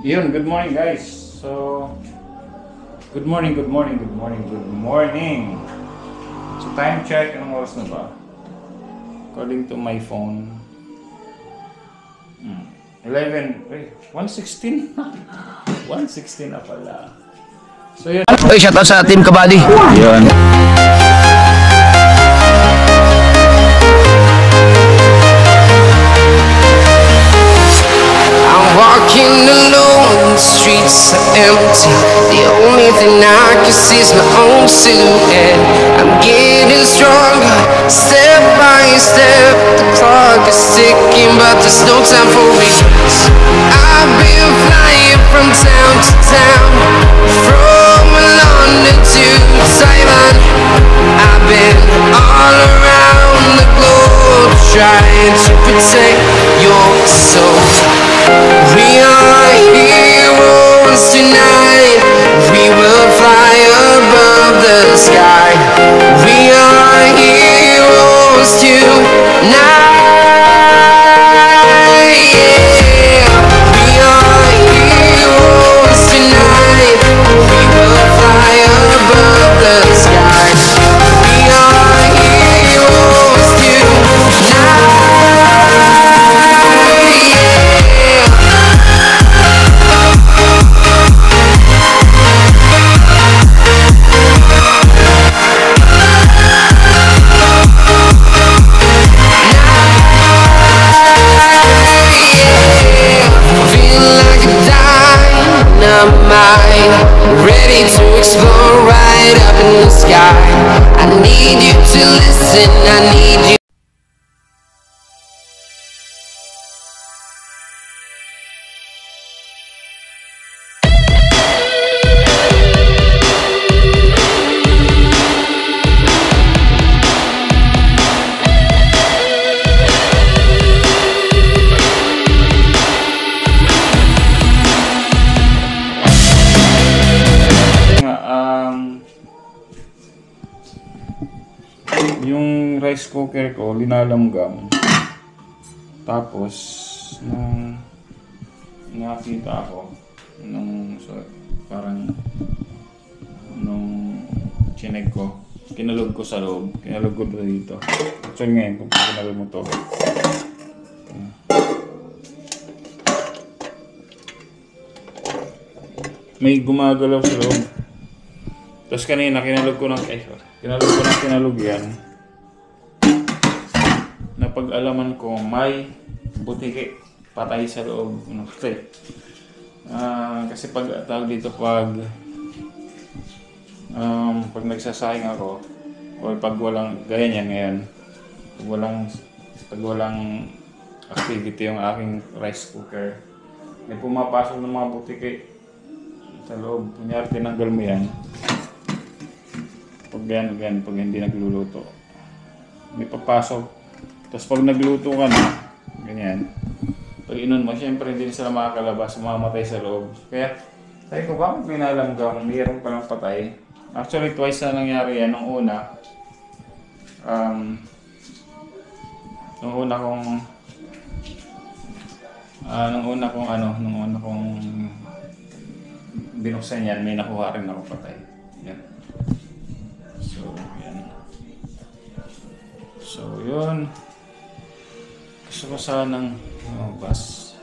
Yun, good morning guys. So, good morning. So, time check, anong oras na ba? According to my phone, 1:16 1:16 na pala. So, yun. Oy, shoutout sa Team Kabady. Yun. Walking alone, the streets are empty. The only thing I can see is my own silhouette. I'm getting stronger, step by step. The clock is ticking, but there's no time for regrets. I've been flying from town to town, from London to Taiwan. I've been all around the globe, trying to protect your soul. We are heroes tonight. We will fly above the sky. We are heroes tonight. Yeah. We are heroes tonight. We will fly above the sky. We are heroes tonight. Ready to explore right up in the sky. I need you to listen, I need you. Yung rice cooker ko, linalamgam. Tapos, nung nakita ako, parang nung chinek ko, kinalog ko sa loob, kinalog ko dito. Actually ngayon, kung kinalog mo to, may gumagalaw sa loob. Tapos kanina, kinalog ko ng yan. Napag-alaman ko may butiki patay sa loob. Kasi tawag dito pag nagsasayang ako o pag walang gaya niyan ngayon, pag walang activity yung aking rice cooker, may pumapasok ng mga butiki sa loob. Kunyari tinanggal mo yan, pag hindi nagluluto, may papasok. Tapos pag nagluto ka na, ganyan, pag inon mo, syempre hindi sila makakalabas, mamamatay sa loob. Kaya, sabi ko, bakit may nalamgang, mayroon palang patay? Actually, twice na nangyari yan. Nung una kong binuksan yan, may nakuha rin ako patay. Yan. So, yun. Gusto ko sanang lumabas.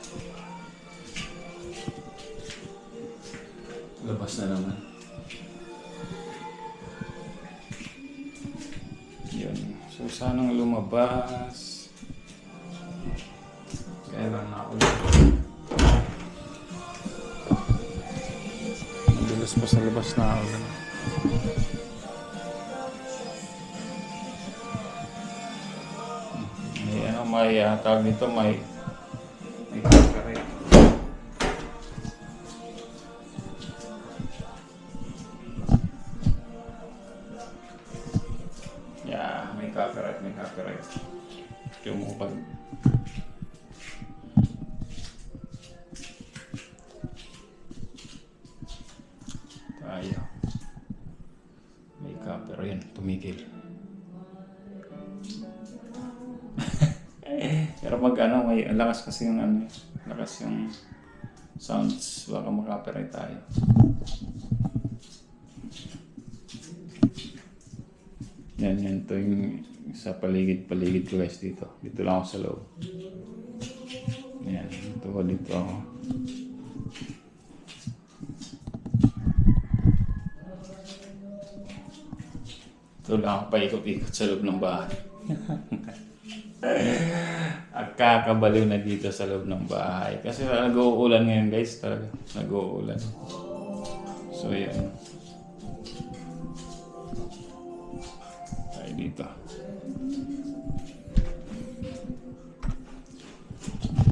Labas na naman. Yun. So, sanang lumabas. Kailan na ako dito. Madalas pa sa labas na ako. May tawag nito, may copyright. Yeah, may copyright. Yung pag tayo may copyright, tumigil. Pero may lakas kasi yung lakas yung sounds, baka makapiright tayo. Yan to yung sa paligid ko guys dito. Dito lang ako sa loob. Yan, dito ako. Ito lang ako paikot-ikot sa loob ng bahay. At kakabaliw na dito sa loob ng bahay. Kasi nag-uulan ngayon guys, talaga. Nag-uulan. So yan. Tayo dito.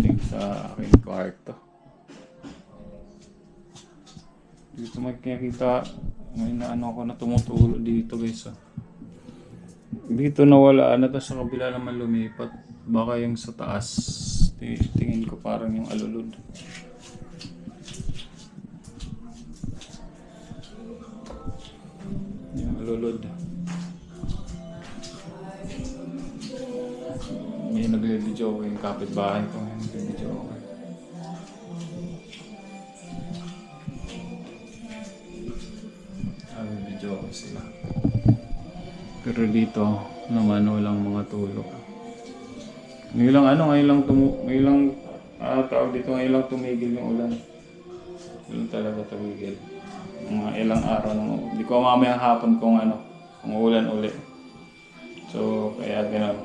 Tingin sa aking kwarto. Dito makikita, may naano ako na tumutulo dito guys. Dito nawala na, tapos sa kabila naman lumipat. Baka yung sa taas, tingin ko parang yung alulod. Yung alulod. May nagle-video ko yung kapitbahay ko. Nagle-video ko. Nagle-video ko sila. Pero dito naman walang mga tulog. Ngayon lang tawag dito, ngayon lang tumigil yung ulan. Ngayon talaga tumigil. Mga ilang araw nung, di ko mamayang hapon kung ulan ulit. So kaya gano'n.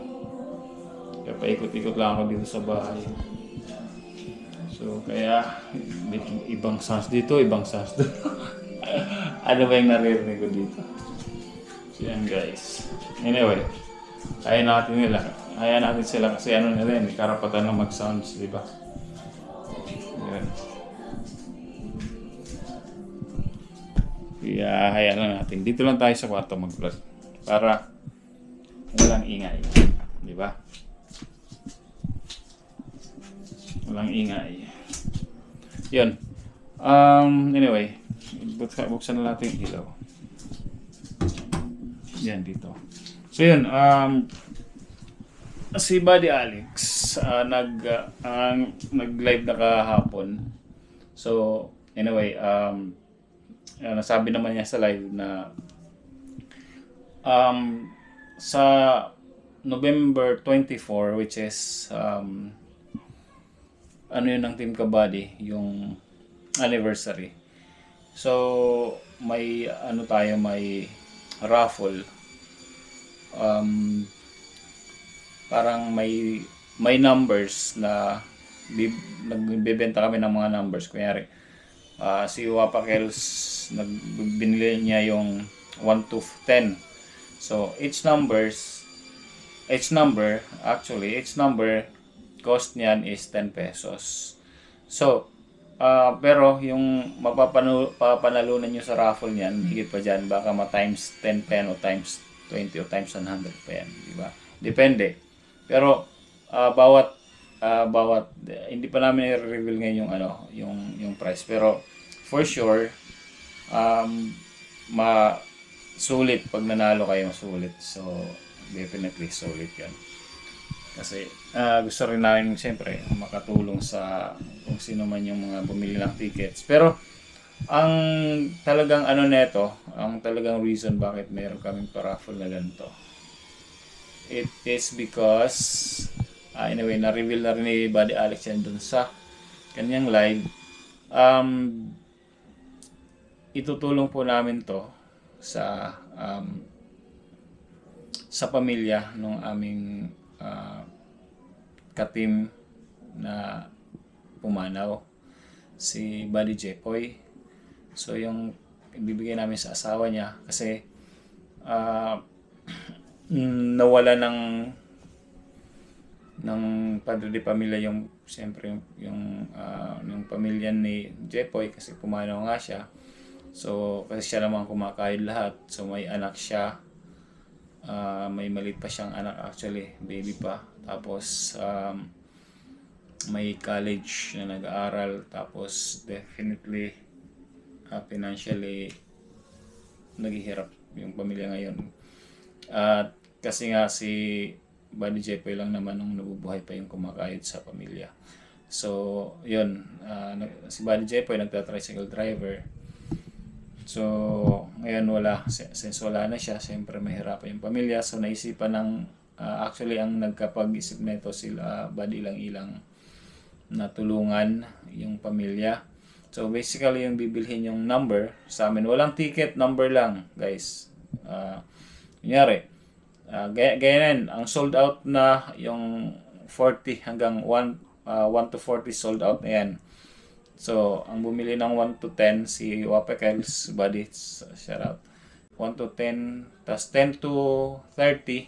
Kaya paikot-ikot lang ako dito sa bahay. So kaya ibang sounds dito, ibang sounds doon. Ano ba yung naririnig ko dito? So yan guys. Anyway, hayaan natin sila kasi nila yun, karapatan na mag-sounds, di ba? Yan. Kaya hayaan lang natin. Dito lang tayo sa kwarto mag-vlog para walang ingay, di ba? Walang ingay. Yun. Anyway, buksan na natin yung ilaw. Yan dito. So yun, si Buddy Alex nag-live na kahapon. So anyway, nasabi naman niya sa live na sa November 24, which is yun ng Team Kabady, yung anniversary. So may may raffle. Parang may numbers na nagbebenta kami ng mga numbers. Kunyari, si Wapakels binili niya yung 1 to 10. So each number cost niyan is 10 pesos. So pero yung mapapanalunan nyo sa raffle niyan, higit pa dyan, baka times 10 pa yan, o times 20 o times 100 pa yan, di ba? Depende. Pero bawat hindi pa namin i-reveal ngayon yung price, pero for sure sulit pag nanalo kayo, sulit. So definitely sulit yan. Kasi gusto rin namin siyempre makatulong sa kung sino man yung mga bumili ng tickets. Pero ang talagang ang talagang reason bakit mayroon kaming paraffle na ganito, it is because anyway, na-reveal na rin ni Buddy Alex yan dun sa kanyang live. Itutulong po namin to sa pamilya ng aming ka-team na pumanaw, si Buddy Jepoy. So yung ibibigay namin sa asawa niya kasi nawala ng padre de pamilya yung siyempre yung pamilya ni Jepoy kasi pumanaw nga siya. So kasi siya naman kumakahid lahat. So may anak siya. May maliit pa siyang anak, actually baby pa. Tapos may college na nag-aaral. Tapos definitely financially naghihirap yung pamilya ngayon. Kasi nga si Buddy Jepoy lang naman ang nabubuhay pa yung kumakahit sa pamilya. So, yun. Si Buddy Jepoy, nagta-tricycle driver. So, ngayon wala. Since wala na siya, siyempre mahirapan yung pamilya. So, naisipan ng, actually, ang nagkapag-isip nito sila, Buddy Ilang-Ilang, na tulungan yung pamilya. So, basically, yung bibilhin yung number sa amin. Walang ticket, number lang, guys. Kunyari, ganyan, ang sold out na yung 40 hanggang 1 to 40 sold out na yan. So, ang bumili ng 1 to 10 si Wapekels, Buddy, shout out. 1 to 10, tas 10 to 30.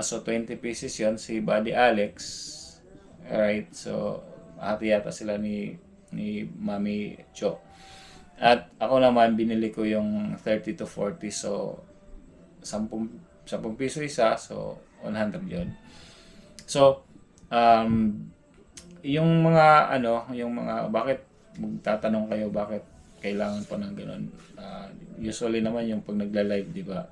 So, 20 pieces yon si Buddy Alex. Alright, so, hati yata sila ni Mami Cho. At ako naman, binili ko yung 30 to 40. So, 10 piso isa. So, 100 yon. So, yung mga bakit magtatanong kayo bakit kailangan pa ng ganun. Usually naman yung pag nagla-live, di ba?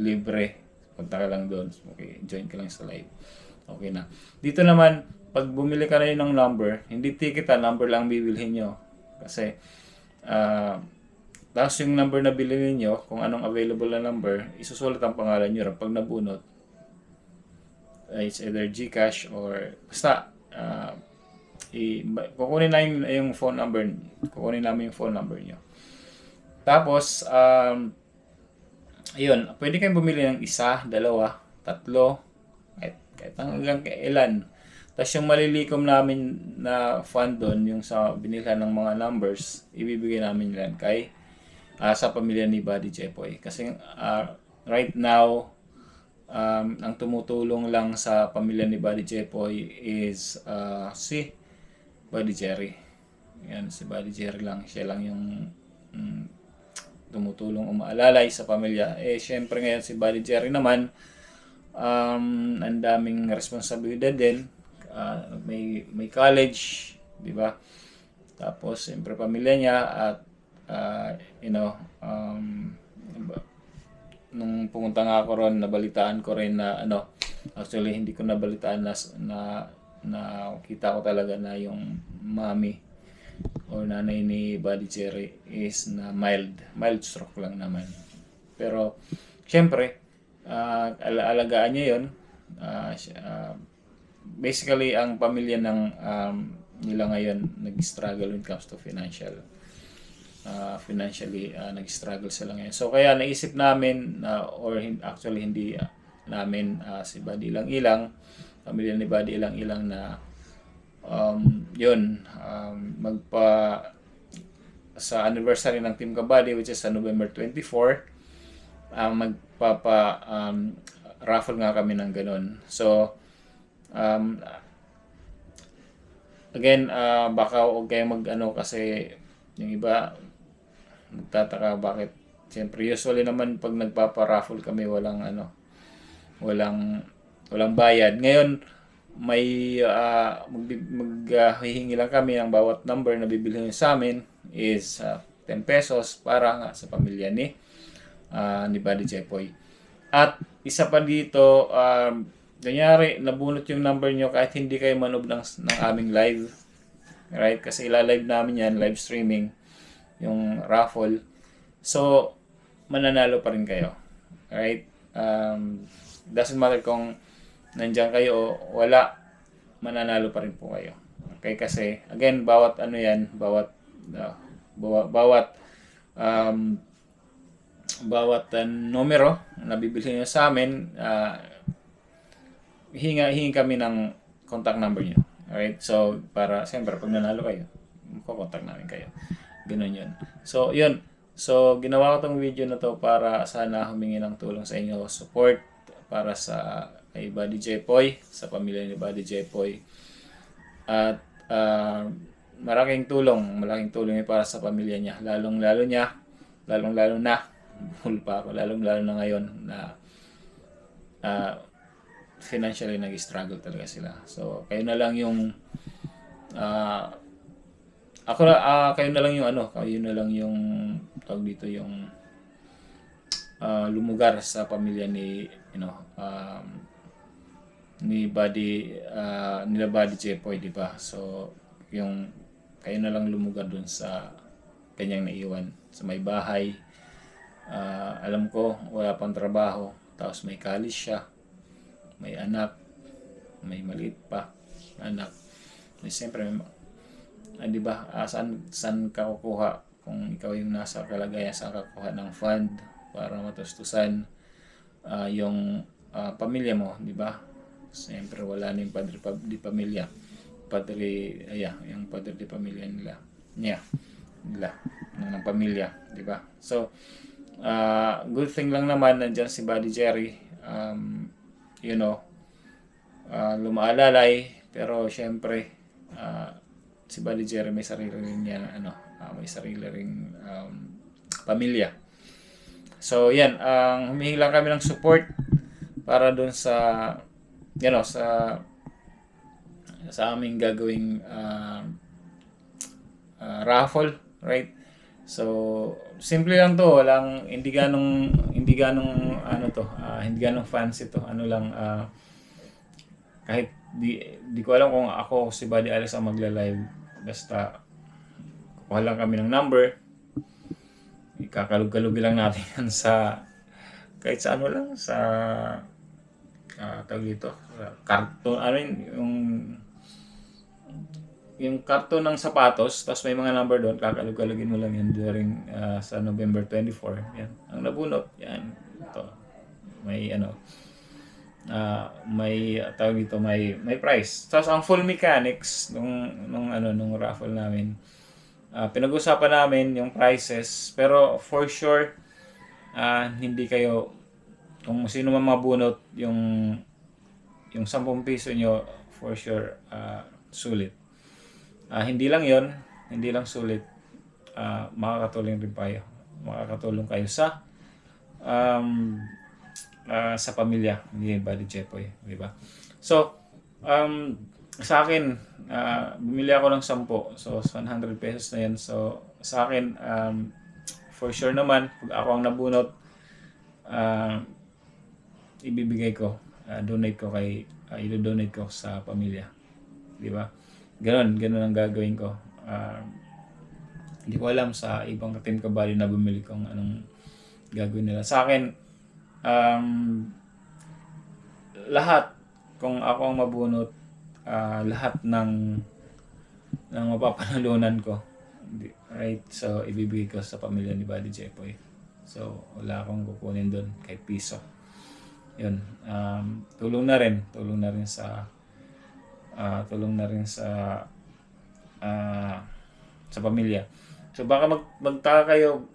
Libre. Punta ka lang doon. Okay, join ka lang sa live. Okay na. Dito naman, pag bumili ka na yun ng number, hindi ticket number lang bibilhin nyo. Kasi, tapos yung number na bilhin niyo, kung anong available na number, isusulat ang pangalan nyo. Pag nabunot, it's either GCash or basta, kukunin namin yung phone number. Kukunin namin yung phone number nyo. Tapos, ayun, pwede kayong bumili ng isa, dalawa, tatlo, kahit hanggang kailan. Tapos yung malilikom namin na fund doon, yung sa binilhan ng mga numbers, ibibigay namin yan kay sa pamilya ni Buddy Jepoy. Kasi right now, ang tumutulong lang sa pamilya ni Buddy Jepoy is si Buddy Jerry. Yan, si Buddy Jerry lang. Siya lang yung tumutulong umaalalay sa pamilya. Syempre ngayon si Buddy Jerry naman, ang daming responsibilidad din. May college, di ba? Tapos, siyempre pamilya niya at, nung pumunta nga ako ron, nabalitaan ko rin na, actually hindi ko nabalitaan na kita ko talaga na yung mami or nanay ni Buddy Jerry is na mild stroke lang naman. Pero syempre alagaan niya yun. Basically ang pamilya ng nila ngayon nag-struggle when it comes to financially nag-struggle sila ngayon. So kaya naisip namin actually hindi namin si Buddy Ilang-Ilang, pamilya ni Buddy Ilang-Ilang na sa anniversary ng Team Kabady, which is sa November 24, raffle nga kami ng ganun. So again, baka huwag kayo kasi yung iba nagtataka bakit. Siyempre usually naman pag nagpapa-raffle kami walang bayad. Ngayon may maghihingi lang kami ng bawat number na bibilhin sa amin is 10 pesos para nga sa pamilya ni Buddy Jepoy. At isa pa dito, kunyari nabunot yung number nyo kahit hindi kayo manood ng aming live, right? Kasi ila-live namin yan, live streaming yung raffle. So mananalo pa rin kayo, right? Doesn't matter kung nandiyan kayo o wala, mananalo pa rin po kayo. Okay, kasi again, bawat numero na bibilhin nyo sa amin, hingi kami ng contact number nyo. Alright, so para siyempre pag nanalo kayo, kukontak namin kayo. Ganun yun. So yun, so ginawa ko tong video na to para sana humingi ng tulong sa inyo, support para sa kay Buddy Jepoy, sa pamilya ni Buddy Jepoy. At malaking tulong yun para sa pamilya niya, lalong-lalo na ngayon na financially nag-struggle talaga sila. So kayo na lang yung kayo na lang yung tawag dito, yung lumugar sa pamilya ni nila Buddy Jepoy, di ba? So, yung kayo na lang lumugar dun sa kanyang naiwan sa may bahay. Alam ko, wala pang trabaho. Tapos may college siya. May anak. May maliit pa anak. Siyempre, di ba? Saan ka kukuha kung ikaw yung nasa kalagayan, saan ka kukuha ng fund para matustusan yung pamilya mo, di ba? Siyempre wala na yung padre di pamilya. Yung padre di pamilya nila. Nila ng pamilya, di ba? So, good thing lang naman nandiyan si Buddy Jerry. You know, lumaalalay, pero syempre si Buddy Jerry may sarili rin yan, may sarili ring pamilya. So yan, humihingi lang kami ng support para doon sa sa aming gagawing raffle, right? So simple lang to, hindi ganong fancy to. Kahit di ko alam kung ako si Buddy Alex ang magla-live, basta kuha lang kami ng number, ikakalug-kalugi lang natin yan sa kahit sa sa tawag dito, karton, yung karton ng sapatos, tapos may mga number doon, kakalug-kalugin mo lang yan during sa November 24. Yan ang nabunot, yan ito, may may tawag dito, may price. Tapos ang full mechanics nung raffle namin, pinag-usapan namin yung prices, pero for sure hindi kayo, kung sino man mabunot yung 10 piso nyo, for sure sulit. Hindi lang sulit, makakatulong kayo sa pamilya ni Buddy Jepoy, di ba? So, sa akin, bumili ako ng 10. So, 100 pesos na yan. So, sa akin, for sure naman, pag ako ang nabunot, ibibigay ko, i-donate ko sa pamilya. Di ba? Ganon ang gagawin ko. Hindi ko alam sa ibang Team Kabady na bumili kung anong gagawin nila. Sa akin, lahat, kung ako ang mabunot, lahat ng mapapanalunan ko, right? So, ibibigay ko sa pamilya ni Buddy Jepoy. So, wala akong kukunin doon kahit piso. Yun, tulong na rin sa pamilya. So baka magtaka kayo,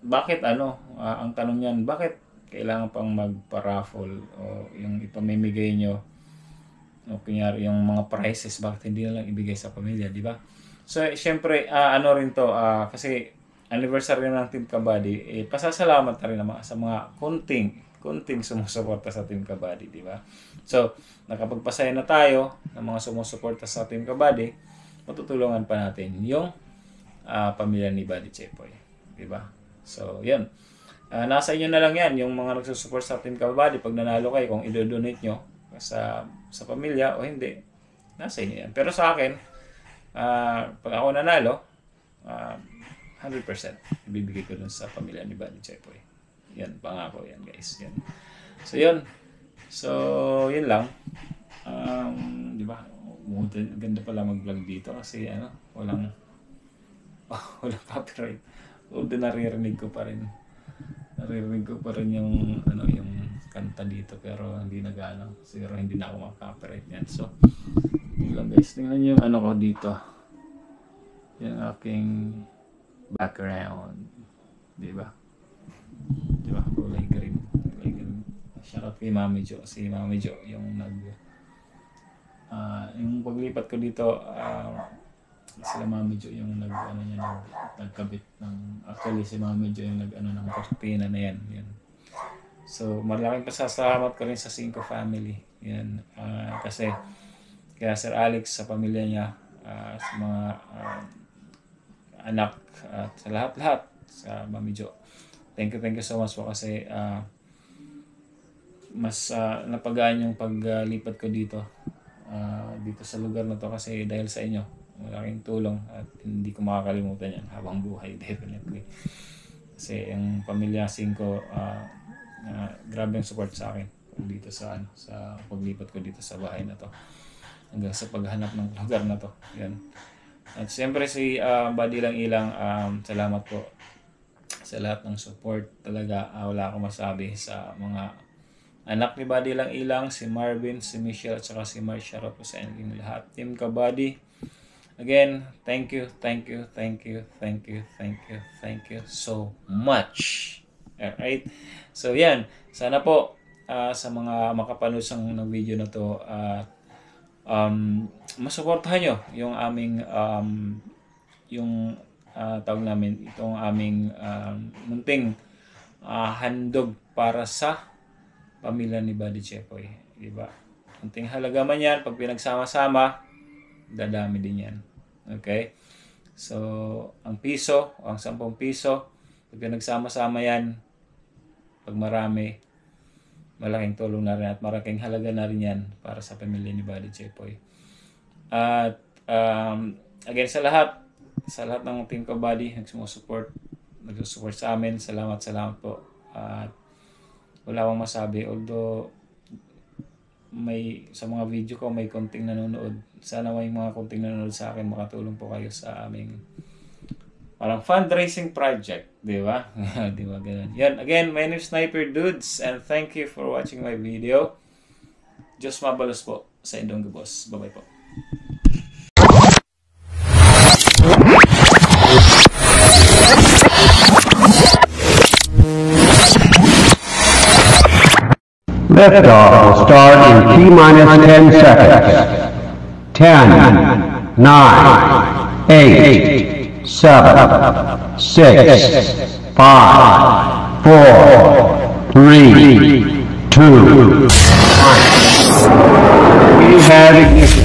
bakit ang tanong niyan, bakit kailangan pang magpa-raffle o yung ipamimigay nyo, o kunyari yung mga prizes, bakit hindi na lang ibigay sa pamilya, di ba? So syempre rin to, kasi anniversary ng Team Kabady, pasasalamat na rin naman sa mga kunting sumusuporta sa Team Kabady, di ba? So, nakapagpasaya na tayo ng mga sumusuporta sa Team Kabady, matutulungan pa natin yung pamilya ni Buddy Jepoy, di ba? So, yun. Nasa inyo na lang yan, yung mga nagsusupport sa Team Kabady, pag nanalo kayo, kung i-donate nyo sa pamilya o hindi, nasa inyo yan. Pero sa akin, pag ako nanalo, 100% ibibigay ko dun sa pamilya ni Buddy Jepoy. Yan, pangako yan, guys. Yan. So, yun. So, yun lang. Di ba? Ganda pala mag-vlog dito kasi walang copyright. Although naririnig ko pa rin yung yung kanta dito, pero hindi nagano. Siguro hindi na ako maka-copyright yan. So, yun lang, guys. Tingnan niyo yung ko dito. Yung aking background. Di ba? Kulay green. Shoutout kay Mami Jo. Si Mami Jo yung yung paglipat ko dito, sila Mami Jo yung nagkabit ng, actually si Mami Jo yung ng cortina na yan. So malaking pasasalamat ko rin sa Cinco family. Yan, kasi kaya Sir Alex, sa pamilya niya, sa mga anak, at sa lahat-lahat, sa Mami Jo. Thank you so much po kasi mas napagaan yung paglipat ko dito. Dito sa lugar na to kasi dahil sa inyo. Malaking tulong at hindi ko makakalimutan yan habang buhay, definitely. Kasi yung pamilya ko, grabe yung support sa akin dito sa paglipat ko dito sa bahay na to. Hanggang sa paghanap ng lugar na to. Yan. At siyempre si Buddy Lang Ilang, salamat po sa lahat ng support. Talaga wala akong masabi sa mga anak ni Buddy Lang Ilang, si Marvin, si Michelle, at saka si Marcia. Representing yung lahat. Team Kabady. Again, thank you so much. Alright? So yan, sana po sa mga makapanood ng video na to, masuportahan nyo yung aming tawag namin, itong aming munting handog para sa pamilya ni Buddy Chepoy. Diba? Munting halaga man yan, pag pinagsama-sama, dadami din yan. Okay? So, ang 10 piso, pag pinagsama-sama yan, pag marami, malaking tulong na rin at malaking halaga na rin yan para sa pamilya ni Buddy Chepoy. At again, sa lahat ng Team Kabady, nagsusupport sa amin, salamat po. At wala akong masabi, although sa mga video ko may konting nanonood. Sana may mga konting nanonood sa akin, makatulong po kayo sa aming parang fundraising project, di ba? Di ba ganun? Yan, again, my name is Sniper Dudes and thank you for watching my video. Diyos mabalos po sa Indong Gabos. Bye-bye po. Liftoff will start in T-minus 10 seconds. 10, 9, 8, 7, 6, 5, 4, 3, 2, 1. We have ignition.